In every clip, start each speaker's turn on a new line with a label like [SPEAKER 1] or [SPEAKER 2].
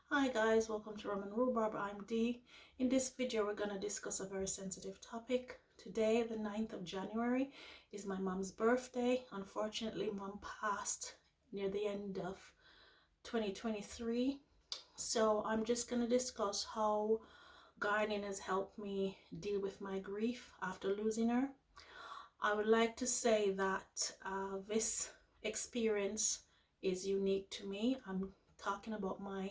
[SPEAKER 1] Hi guys, welcome to Rhubarb. I'm Dee. In this video, we're going to discuss a very sensitive topic. Today, the 9th of January, is my mom's birthday. Unfortunately, mom passed near the end of 2023. So I'm just going to discuss how gardening has helped me deal with my grief after losing her. I would like to say that this experience is unique to me. I'm talking about my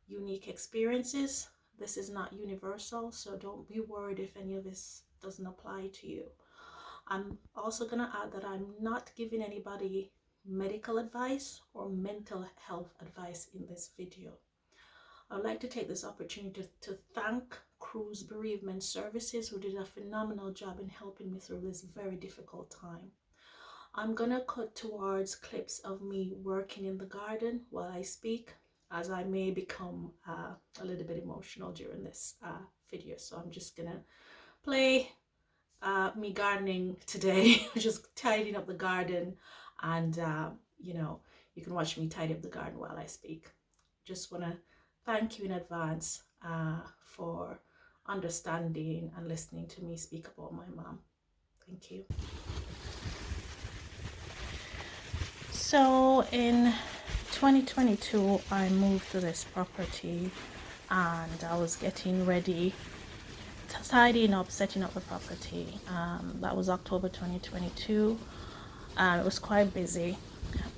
[SPEAKER 1] unique experiences. This is not universal, so don't be worried if any of this doesn't apply to you. I'm also going to add that I'm not giving anybody medical advice or mental health advice in this video. I would like to take this opportunity to thank Cruise Bereavement Services, who did a phenomenal job in helping me through this very difficult time. I'm gonna cut towards clips of me working in the garden while I speak, as I may become a little bit emotional during this video. So I'm just gonna play me gardening today, just tidying up the garden, and you can watch me tidy up the garden while I speak. Just want to thank you in advance for understanding and listening to me speak about my mom. Thank you. So in 2022, I moved to this property and I was getting ready, tidying up, setting up the property. That was October 2022. It was quite busy.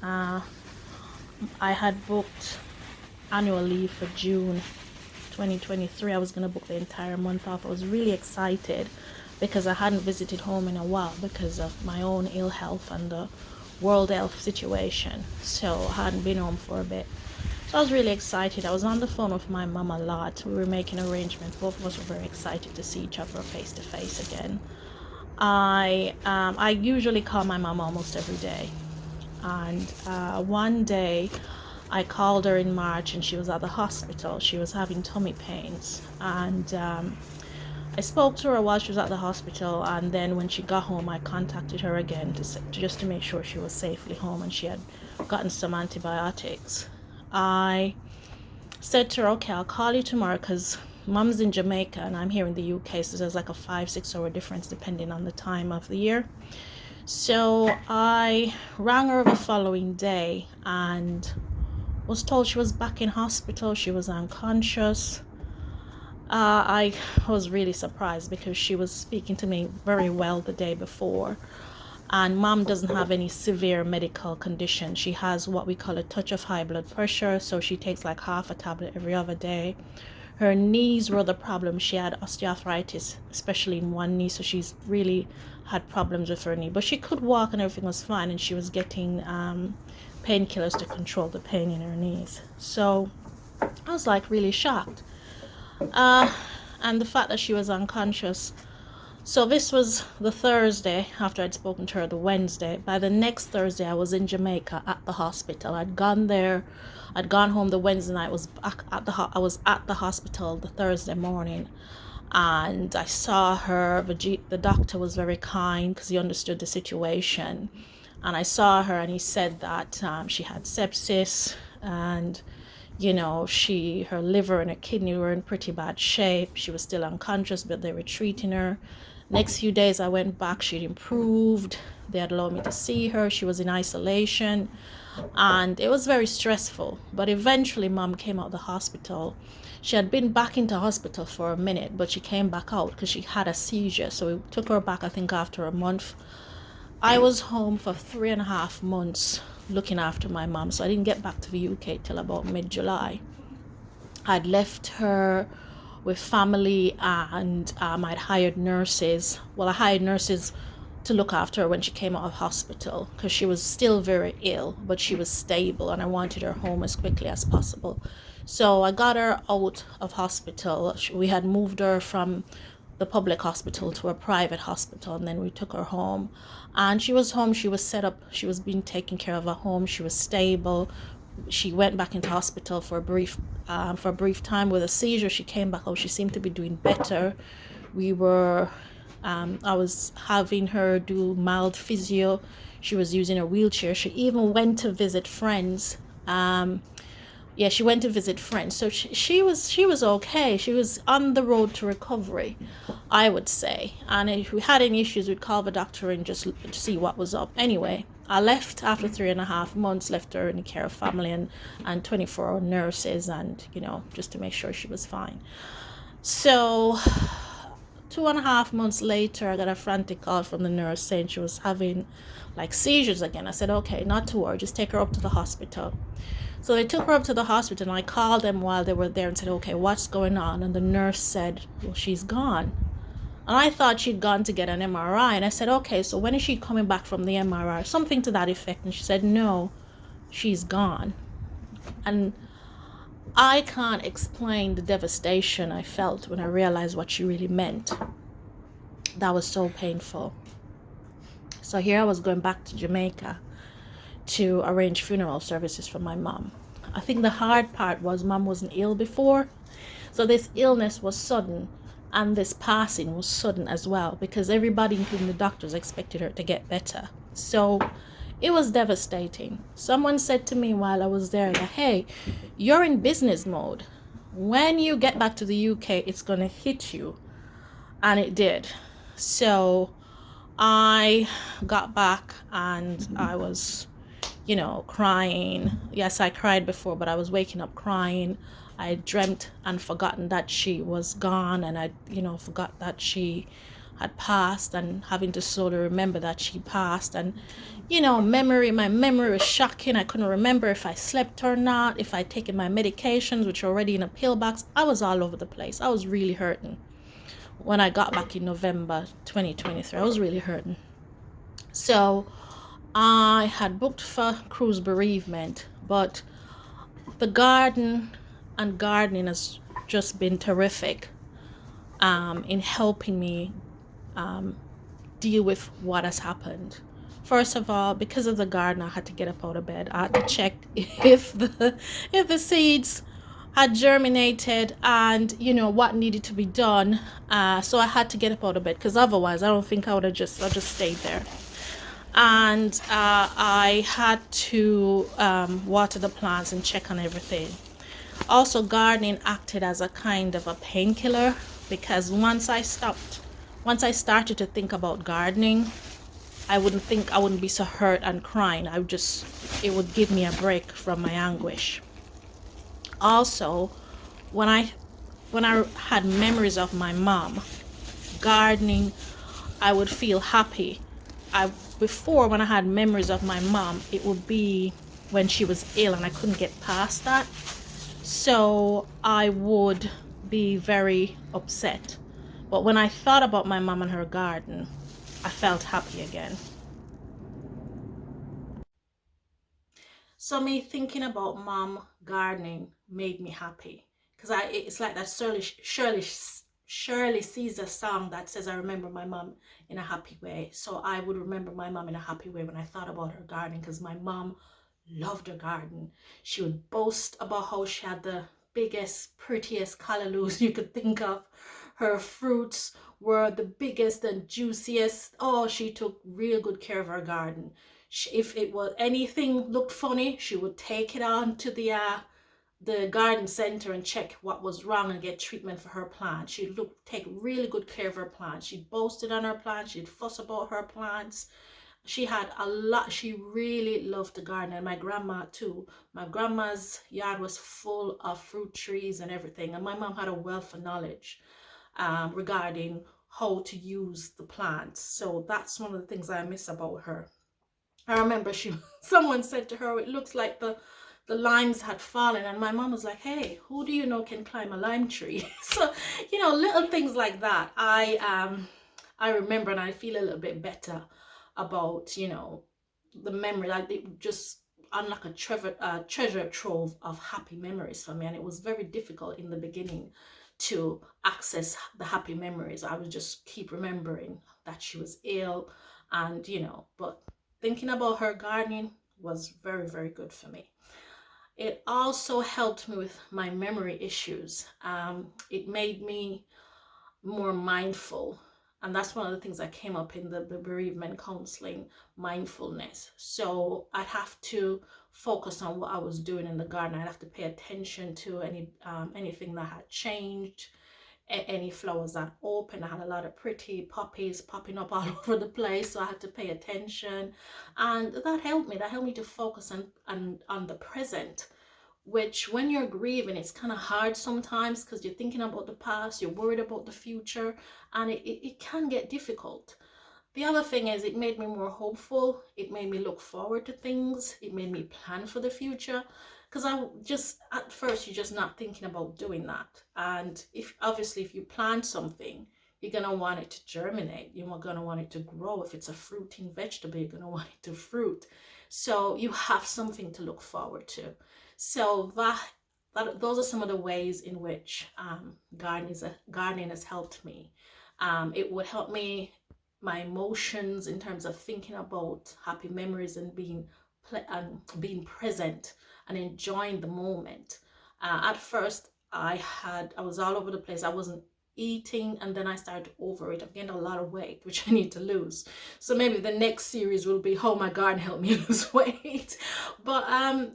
[SPEAKER 1] I had booked annual leave for June 2023. I was going to book the entire month off. I was really excited because I hadn't visited home in a while because of my own ill health and the world health situation. So I hadn't been home for a bit. So I was really excited. I was on the phone with my mum a lot. We were making arrangements. Both of us were very excited to see each other face to face again. I usually call my mum almost every day. And one day I called her in March and she was at the hospital. She was having tummy pains. And I spoke to her while she was at the hospital, and then when she got home, I contacted her again just to make sure she was safely home and she had gotten some antibiotics. I said to her, okay, I'll call you tomorrow because mom's in Jamaica and I'm here in the UK, so there's like a 5-6 hour difference depending on the time of the year. So I rang her the following day and was told she was back in hospital. She was unconscious. I was really surprised because she was speaking to me very well the day before, and mom doesn't have any severe medical condition. She has what we call a touch of high blood pressure, so she takes like half a tablet every other day. Her knees were the problem. She had osteoarthritis, especially in one knee, so she's really had problems with her knee, but she could walk and everything was fine, and she was getting painkillers to control the pain in her knees. So I was like really shocked. And the fact that she was unconscious. So this was the Thursday after I'd spoken to her the Wednesday. By the next Thursday, I was in Jamaica at the hospital. I'd gone home the Wednesday night. I was at the hospital the Thursday morning, and I saw her. The doctor was very kind because he understood the situation, and I saw her, and he said that she had sepsis, and her liver and her kidney were in pretty bad shape. She was still unconscious, but they were treating her. Next few days I went back, she'd improved. They had allowed me to see her. She was in isolation and it was very stressful. But eventually mom came out of the hospital. She had been back into hospital for a minute, but she came back out because she had a seizure. So we took her back, I think, after a month. I was home for 3.5 months looking after my mom, so I didn't get back to the UK till about mid-July. I'd left her with family, and I'd hired nurses. Well, I hired nurses to look after her when she came out of hospital because she was still very ill, but she was stable and I wanted her home as quickly as possible. So I got her out of hospital. We had moved her from the public hospital to a private hospital, and then we took her home, and she was home. She was set up, she was being taken care of at home. She was stable. She went back into hospital for a brief time with a seizure. She came back out. She seemed to be doing better. I was having her do mild physio. She was using a wheelchair. She even went to visit friends Yeah, she went to visit friends. So she was okay. She was on the road to recovery, I would say. And if we had any issues, we'd call the doctor and just see what was up. Anyway, I left after 3.5 months, left her in the care of family and 24-hour nurses, and just to make sure she was fine. So 2.5 months later, I got a frantic call from the nurse saying she was having like seizures again. I said, okay, not to worry, just take her up to the hospital. So they took her up to the hospital, and I called them while they were there and said, okay, what's going on? And the nurse said, well, she's gone. And I thought she'd gone to get an MRI. And I said, okay, so when is she coming back from the MRI? Something to that effect. And she said, no, she's gone. And I can't explain the devastation I felt when I realized what she really meant. That was so painful. So here I was going back to Jamaica to arrange funeral services for my mom. I think the hard part was mom wasn't ill before. So this illness was sudden, and this passing was sudden as well, because everybody, including the doctors, expected her to get better. So it was devastating. Someone said to me while I was there that, hey, you're in business mode. When you get back to the UK, it's going to hit you. And it did. So I got back and I was, crying. Yes, I cried before, but I was waking up crying. I dreamt and forgotten that she was gone, and I, forgot that she had passed, and having to slowly remember that she passed. And, my memory was shocking. I couldn't remember if I slept or not, if I'd taken my medications, which were already in a pill box. I was all over the place. I was really hurting. When I got back in November 2023, I was really hurting. So I had booked for cruise bereavement, but the gardening has just been terrific in helping me deal with what has happened. First of all, because of the garden, I had to get up out of bed. I had to check if the seeds had germinated and what needed to be done. So I had to get up out of bed, because otherwise I don't think I just stayed there. And I had to water the plants and check on everything. Also, gardening acted as a kind of a painkiller, because once I started to think about gardening, I wouldn't be so hurt and crying. It would give me a break from my anguish. Also, when I had memories of my mom, gardening, I would feel happy. Before, when I had memories of my mom, it would be when she was ill and I couldn't get past that. So I would be very upset. But when I thought about my mom and her garden, I felt happy again. So me thinking about mom gardening made me happy, because it's like that Shirley Caesar song that says, I remember my mom in a happy way. So I would remember my mom in a happy way when I thought about her gardening, because my mom loved her garden. She would boast about how she had the biggest, prettiest callaloo you could think of. Her fruits were the biggest and juiciest. Oh, she took real good care of her garden. If it was anything looked funny, she would take it on to the garden center and check what was wrong and get treatment for her plant. She'd take really good care of her plants. She boasted on her plants. She'd fuss about her plants. She had a lot. She really loved the garden, and my grandma too. My grandma's yard was full of fruit trees and everything, and my mom had a wealth of knowledge regarding how to use the plants. So that's one of the things I miss about her. I remember someone said to her, it looks like the limes had fallen, and my mom was like, hey, who do you know can climb a lime tree? So little things like that I remember, and I feel a little bit better about the memory. Like, it just unlocked a treasure trove of happy memories for me, and it was very difficult in the beginning to access the happy memories. I would just keep remembering that she was ill, and but thinking about her gardening was very, very good for me. It also helped me with my memory issues. It made me more mindful, and that's one of the things that came up in the bereavement counseling, mindfulness. So I'd have to focus on what I was doing in the garden. I'd have to pay attention to anything that had changed, any flowers that open. I had a lot of pretty poppies popping up all over the place, so I had to pay attention, and that helped me. That helped me to focus on the present, which when you're grieving, it's kind of hard sometimes because you're thinking about the past, you're worried about the future, and it can get difficult. The other thing is, it made me more hopeful. It made me look forward to things. It made me plan for the future. Because I just, at first, you're just not thinking about doing that. And if you plant something, you're going to want it to germinate. You're going to want it to grow. If it's a fruiting vegetable, you're going to want it to fruit. So you have something to look forward to. So those are some of the ways in which gardening has helped me. It would help me, my emotions, in terms of thinking about happy memories and being present and enjoying the moment. At first, I was all over the place. I wasn't eating, and then I started to overeat. I've gained a lot of weight, which I need to lose. So maybe the next series will be how my garden helped me lose weight. But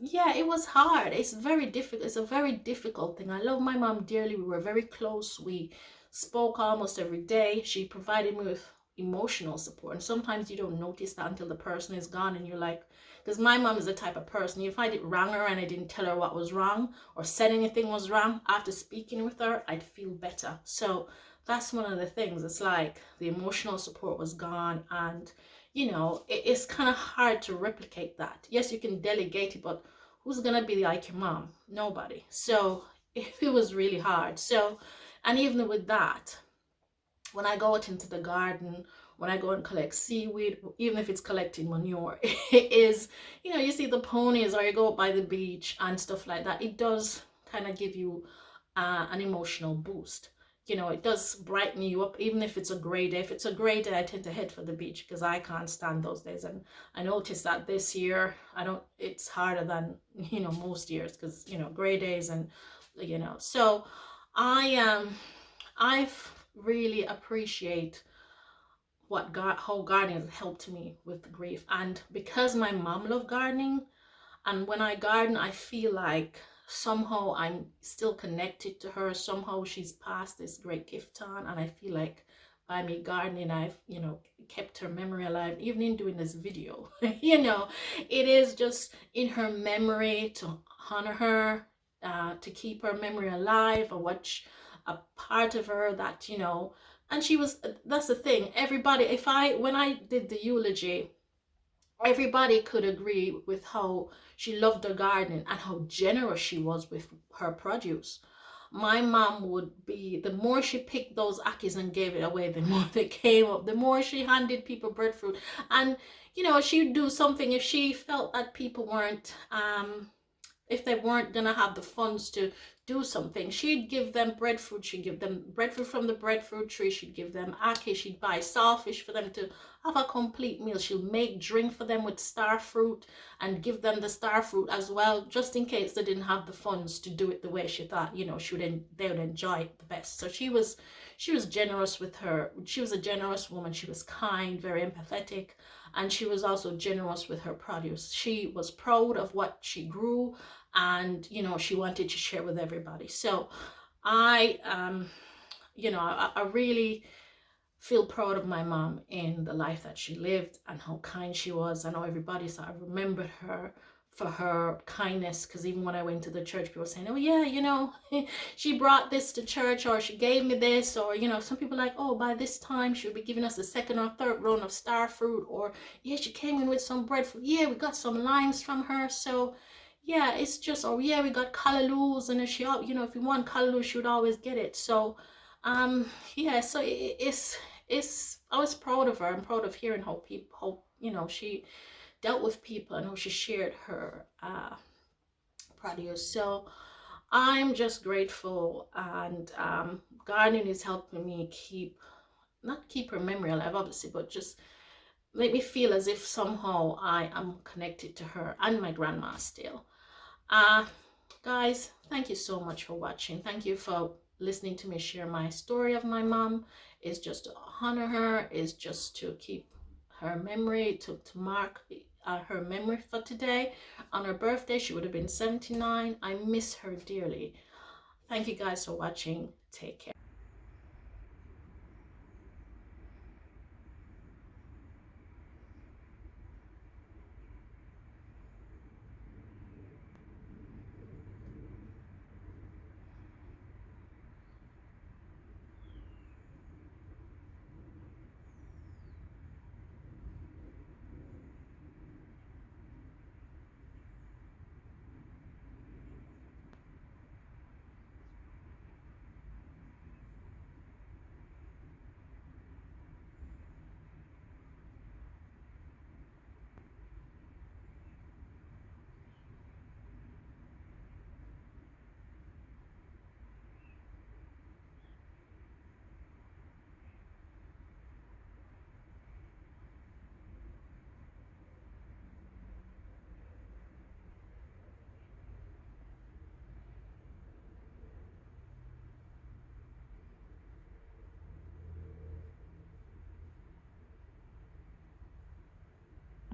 [SPEAKER 1] yeah, it was hard. It's very difficult. It's a very difficult thing. I love my mom dearly. We were very close. We spoke almost every day. She provided me with emotional support, and sometimes you don't notice that until the person is gone, and you're like, because my mom is the type of person, if I did wrong her and I didn't tell her what was wrong or said anything was wrong, after speaking with her, I'd feel better. So that's one of the things. It's like the emotional support was gone, and it's kind of hard to replicate that. Yes, you can delegate it, but who's gonna be like your mom? Nobody. So it was really hard. So, and even with that, when I go out into the garden, when I go and collect seaweed, even if it's collecting manure, it is, you see the ponies, or you go up by the beach and stuff like that. It does kind of give you an emotional boost. It does brighten you up, even if it's a gray day. If it's a gray day, I tend to head for the beach because I can't stand those days. And I noticed that this year, it's harder than, most years because, gray days and, so I've really appreciate how gardening has helped me with grief. And because my mom loved gardening, and when I garden, I feel like somehow I'm still connected to her. Somehow she's passed this great gift on, and I feel like by me gardening, I've kept her memory alive. Even in doing this video, it is just in her memory, to honor her, to keep her memory alive, or watch a part of her that and that's the thing. Everybody, when I did the eulogy, everybody could agree with how she loved her gardening and how generous she was with her produce. My mom would be, the more she picked those akis and gave it away, the more they came up, the more she handed people breadfruit. And she'd do something if she felt that people weren't if they weren't gonna have the funds to do something, she'd give them breadfruit. She'd give them breadfruit from the breadfruit tree. She'd give them ackee. She'd buy saltfish for them to have a complete meal. She'll make drink for them with star fruit and give them the star fruit as well, just in case they didn't have the funds to do it the way she thought they would enjoy it the best. So she was generous with her. She was a generous woman. She was kind, very empathetic, and she was also generous with her produce. She was proud of what she grew, and she wanted to share with everybody. So I really feel proud of my mom in the life that she lived and how kind she was. I know everybody remembered her for her kindness, because even when I went to the church, people were saying, oh yeah, she brought this to church, or she gave me this, or some people like, oh, by this time she'll be giving us the second or third round of star fruit, or yeah, she came in with some breadfruit, yeah, we got some limes from her. So yeah, it's just, oh yeah, we got callaloo, and if she, if you want callaloo, she would always get it. So yeah, so it's I was proud of her. I'm proud of hearing how she dealt with people and how she shared her produce. So I'm just grateful, and gardening is helping me not keep her memory alive, obviously, but just make me feel as if somehow I am connected to her and my grandma still. Guys, thank you so much for watching. Thank you for listening to me share my story of my mom. It's just to honor her, it's just to keep her memory, to mark her memory for today. On her birthday, she would have been 79. I miss her dearly. Thank you guys for watching. Take care.